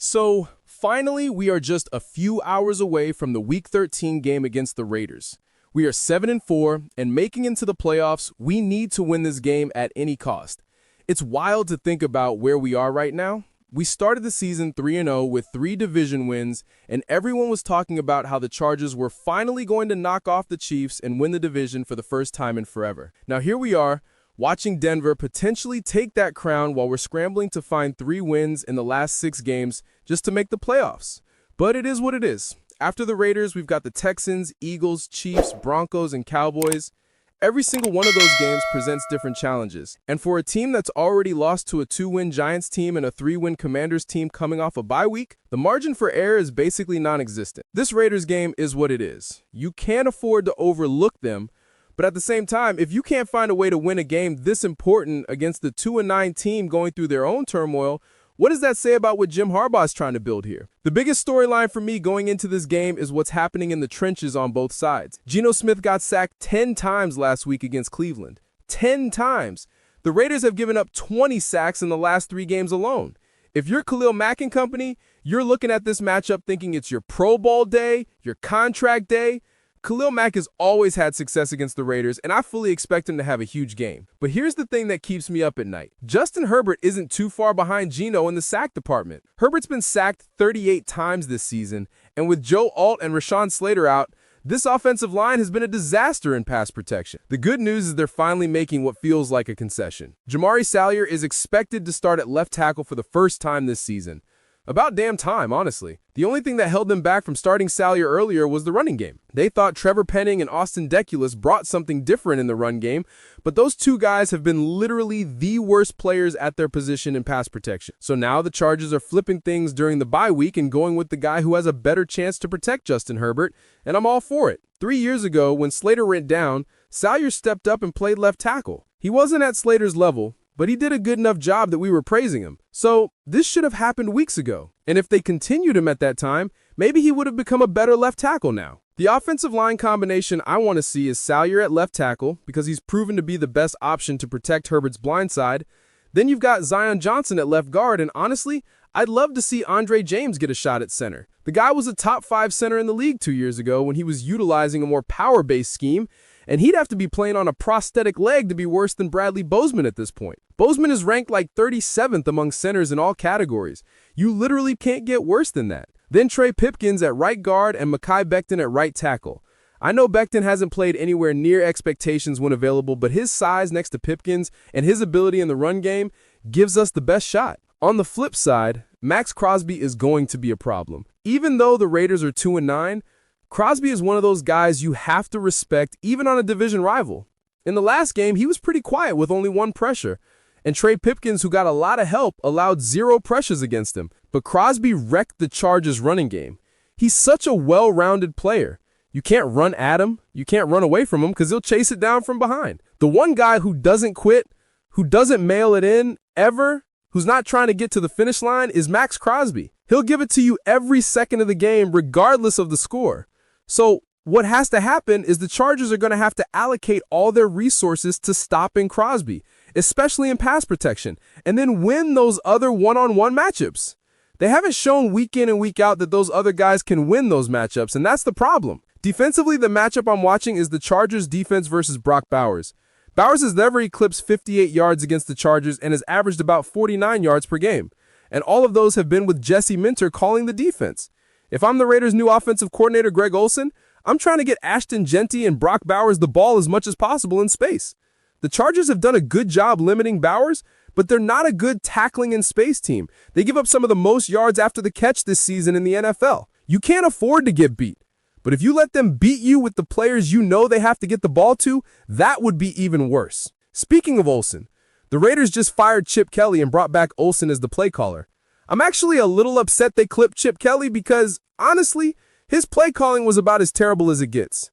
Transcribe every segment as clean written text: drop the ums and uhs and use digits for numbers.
So, finally, we are just a few hours away from the Week 13 game against the Raiders. We are 7-4, and making into the playoffs, we need to win this game at any cost. It's wild to think about where we are right now. We started the season 3-0 with 3 division wins, and everyone was talking about how the Chargers were finally going to knock off the Chiefs and win the division for the first time in forever. Now here we are, watching Denver potentially take that crown while we're scrambling to find 3 wins in the last 6 games just to make the playoffs. But it is what it is. After the Raiders, we've got the Texans, Eagles, Chiefs, Broncos, and Cowboys. Every single one of those games presents different challenges. And for a team that's already lost to a 2-win Giants team and a 3-win Commanders team coming off a bye week, the margin for error is basically non-existent. This Raiders game is what it is. You can't afford to overlook them, but at the same time, if you can't find a way to win a game this important against the 2-9 team going through their own turmoil, what does that say about what Jim Harbaugh is trying to build here? The biggest storyline for me going into this game is what's happening in the trenches on both sides. Geno Smith got sacked 10 times last week against Cleveland. 10 times. The Raiders have given up 20 sacks in the last 3 games alone. If you're Khalil Mack and company, you're looking at this matchup thinking it's your Pro Bowl day, your contract day. Khalil Mack has always had success against the Raiders, and I fully expect him to have a huge game. But here's the thing that keeps me up at night. Justin Herbert isn't too far behind Geno in the sack department. Herbert's been sacked 38 times this season, and with Joe Alt and Rashawn Slater out, this offensive line has been a disaster in pass protection. The good news is they're finally making what feels like a concession. Jamaree Sawyerr is expected to start at left tackle for the first time this season. About damn time, honestly. The only thing that held them back from starting Salyers earlier was the running game. They thought Trevor Penning and Austin Deculus brought something different in the run game, but those 2 guys have been literally the worst players at their position in pass protection. So now the Chargers are flipping things during the bye week and going with the guy who has a better chance to protect Justin Herbert, and I'm all for it. 3 years ago, when Slater went down, Salyers stepped up and played left tackle. He wasn't at Slater's level, but he did a good enough job that we were praising him. So this should have happened weeks ago. And if they continued him at that time, maybe he would have become a better left tackle now. The offensive line combination I want to see is Salyers at left tackle because he's proven to be the best option to protect Herbert's blind side. Then you've got Zion Johnson at left guard, and honestly, I'd love to see Andre James get a shot at center. The guy was a top 5 center in the league 2 years ago when he was utilizing a more power-based scheme, and he'd have to be playing on a prosthetic leg to be worse than Bradley Bozeman at this point. Bozeman is ranked like 37th among centers in all categories. You literally can't get worse than that. Then Trey Pipkins at right guard and Mekhi Becton at right tackle. I know Becton hasn't played anywhere near expectations when available, but his size next to Pipkins and his ability in the run game gives us the best shot. On the flip side, Max Crosby is going to be a problem. Even though the Raiders are 2-9, Crosby is one of those guys you have to respect even on a division rival. In the last game, he was pretty quiet with only 1 pressure. And Trey Pipkins, who got a lot of help, allowed 0 pressures against him. But Crosby wrecked the Chargers' running game. He's such a well-rounded player. You can't run at him. You can't run away from him because he'll chase it down from behind. The one guy who doesn't quit, who doesn't mail it in ever, who's not trying to get to the finish line is Max Crosby. He'll give it to you every second of the game regardless of the score. So what has to happen is the Chargers are going to have to allocate all their resources to stopping Crosby, especially in pass protection, and then win those other one-on-one matchups. They haven't shown week in and week out that those other guys can win those matchups, and that's the problem. Defensively, the matchup I'm watching is the Chargers defense versus Brock Bowers. Bowers has never eclipsed 58 yards against the Chargers and has averaged about 49 yards per game, and all of those have been with Jesse Minter calling the defense. If I'm the Raiders' new offensive coordinator, Greg Olsen, I'm trying to get Ashton Jenty and Brock Bowers the ball as much as possible in space. The Chargers have done a good job limiting Bowers, but they're not a good tackling in space team. They give up some of the most yards after the catch this season in the NFL. You can't afford to get beat. But if you let them beat you with the players you know they have to get the ball to, that would be even worse. Speaking of Olsen, the Raiders just fired Chip Kelly and brought back Olsen as the play caller. I'm actually a little upset they clipped Chip Kelly because, honestly, his play calling was about as terrible as it gets.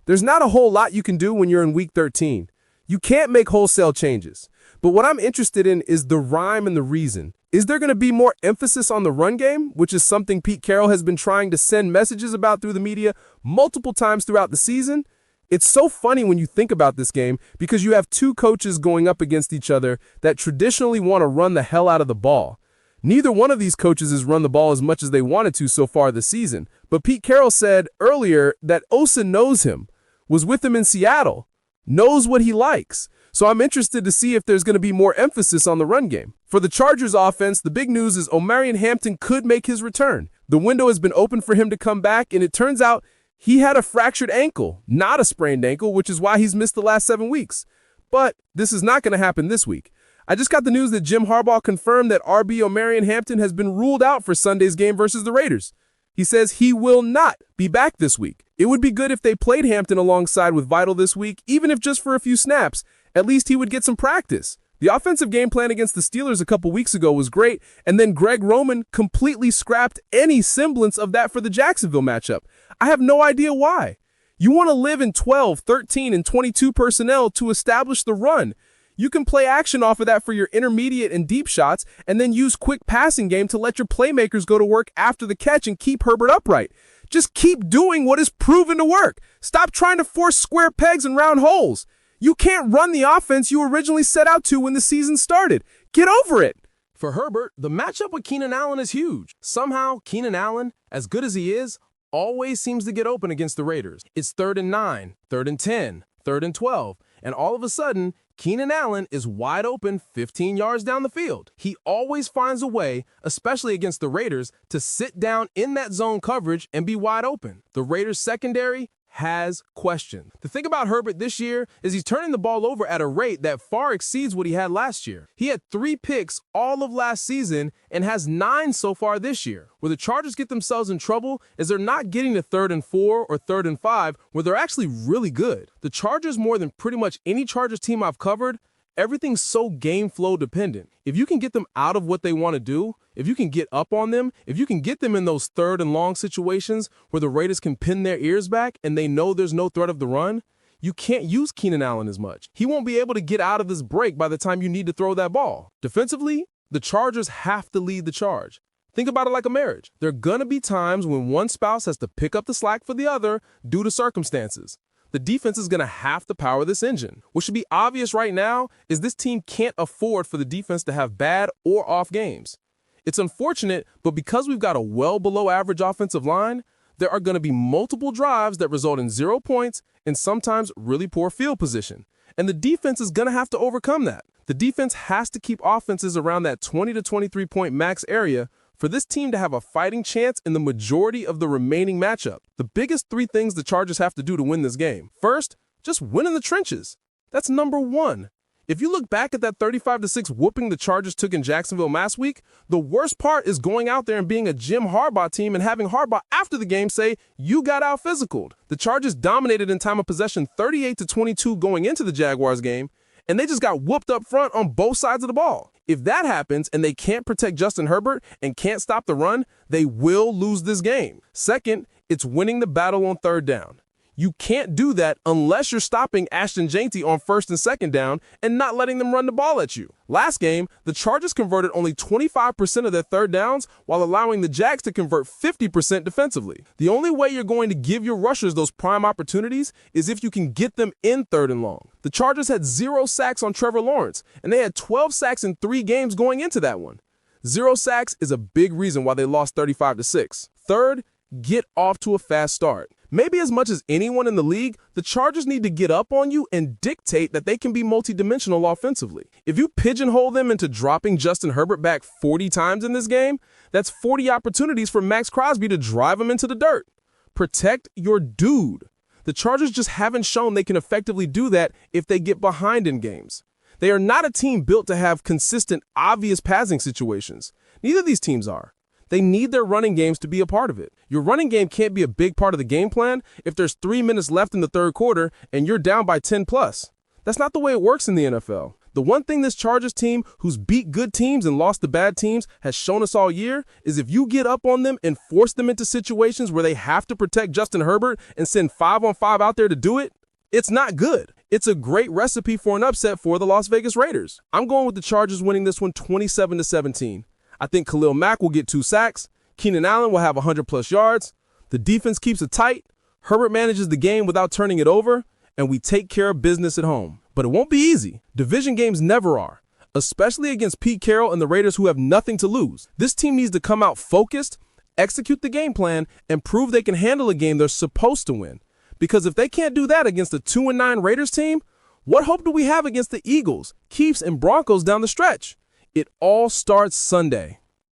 There's not a whole lot you can do when you're in Week 13. You can't make wholesale changes. But what I'm interested in is the rhyme and the reason. Is there going to be more emphasis on the run game, which is something Pete Carroll has been trying to send messages about through the media multiple times throughout the season? It's so funny when you think about this game because you have 2 coaches going up against each other that traditionally want to run the hell out of the ball. Neither one of these coaches has run the ball as much as they wanted to so far this season, but Pete Carroll said earlier that Osa knows him, was with him in Seattle, knows what he likes. So I'm interested to see if there's going to be more emphasis on the run game. For the Chargers offense, the big news is Omarian Hampton could make his return. The window has been open for him to come back, and it turns out he had a fractured ankle, not a sprained ankle, which is why he's missed the last 7 weeks. But this is not going to happen this week. I just got the news that Jim Harbaugh confirmed that RB Omarian Hampton has been ruled out for Sunday's game versus the Raiders. He says he will not be back this week. It would be good if they played Hampton alongside with Vital this week, even if just for a few snaps. At least he would get some practice. The offensive game plan against the Steelers a couple weeks ago was great, and then Greg Roman completely scrapped any semblance of that for the Jacksonville matchup. I have no idea why. You want to live in 12, 13, and 22 personnel to establish the run. You can play action off of that for your intermediate and deep shots, and then use quick passing game to let your playmakers go to work after the catch and keep Herbert upright. Just keep doing what is proven to work. Stop trying to force square pegs and round holes. You can't run the offense you originally set out to when the season started. Get over it. For Herbert, the matchup with Keenan Allen is huge. Somehow, Keenan Allen, as good as he is, always seems to get open against the Raiders. It's 3rd and 9, 3rd and 10, 3rd and 12, and all of a sudden, Keenan Allen is wide open 15 yards down the field. He always finds a way, especially against the Raiders, to sit down in that zone coverage and be wide open. The Raiders secondary has questions. The thing about Herbert this year is he's turning the ball over at a rate that far exceeds what he had last year. He had 3 picks all of last season and has 9 so far this year. Where the Chargers get themselves in trouble is they're not getting to 3rd and 4 or 3rd and 5 where they're actually really good. The Chargers, more than pretty much any Chargers team I've covered, everything's so game flow dependent. If you can get them out of what they want to do, if you can get up on them, if you can get them in those 3rd and long situations where the Raiders can pin their ears back and they know there's no threat of the run, you can't use Keenan Allen as much. He won't be able to get out of this break by the time you need to throw that ball. Defensively, the Chargers have to lead the charge. Think about it like a marriage. There are going to be times when one spouse has to pick up the slack for the other due to circumstances. The defense is going to have to power this engine. What should be obvious right now is this team can't afford for the defense to have bad or off games. It's unfortunate, but because we've got a well below average offensive line, there are going to be multiple drives that result in 0 points and sometimes really poor field position. And the defense is going to have to overcome that. The defense has to keep offenses around that 20 to 23 point max area for this team to have a fighting chance in the majority of the remaining matchup. The biggest 3 things the Chargers have to do to win this game. First, just win in the trenches. That's number 1. If you look back at that 35-6 whooping the Chargers took in Jacksonville last week, the worst part is going out there and being a Jim Harbaugh team and having Harbaugh after the game say, you got out-physicaled. The Chargers dominated in time of possession 38-22 going into the Jaguars game, and they just got whooped up front on both sides of the ball. If that happens and they can't protect Justin Herbert and can't stop the run, they will lose this game. Second, it's winning the battle on 3rd down. You can't do that unless you're stopping Ashton Jenty on 1st and 2nd down and not letting them run the ball at you. Last game, the Chargers converted only 25% of their 3rd downs while allowing the Jags to convert 50% defensively. The only way you're going to give your rushers those prime opportunities is if you can get them in 3rd and long. The Chargers had 0 sacks on Trevor Lawrence, and they had 12 sacks in 3 games going into that one. 0 sacks is a big reason why they lost 35-6. Third, get off to a fast start. Maybe as much as anyone in the league, the Chargers need to get up on you and dictate that they can be multidimensional offensively. If you pigeonhole them into dropping Justin Herbert back 40 times in this game, that's 40 opportunities for Max Crosby to drive him into the dirt. Protect your dude. The Chargers just haven't shown they can effectively do that if they get behind in games. They are not a team built to have consistent, obvious passing situations. Neither of these teams are. They need their running games to be a part of it. Your running game can't be a big part of the game plan if there's 3 minutes left in the 3rd quarter and you're down by 10 plus. That's not the way it works in the NFL. The one thing this Chargers team, who's beat good teams and lost to bad teams, has shown us all year is if you get up on them and force them into situations where they have to protect Justin Herbert and send 5-on-5 out there to do it, it's not good. It's a great recipe for an upset for the Las Vegas Raiders. I'm going with the Chargers winning this one 27-17. I think Khalil Mack will get 2 sacks. Keenan Allen will have 100-plus yards. The defense keeps it tight. Herbert manages the game without turning it over. And we take care of business at home. But it won't be easy. Division games never are. especially against Pete Carroll and the Raiders who have nothing to lose. This team needs to come out focused, execute the game plan, and prove they can handle a game they're supposed to win. Because if they can't do that against a 2-9 Raiders team, what hope do we have against the Eagles, Chiefs, and Broncos down the stretch? It all starts Sunday.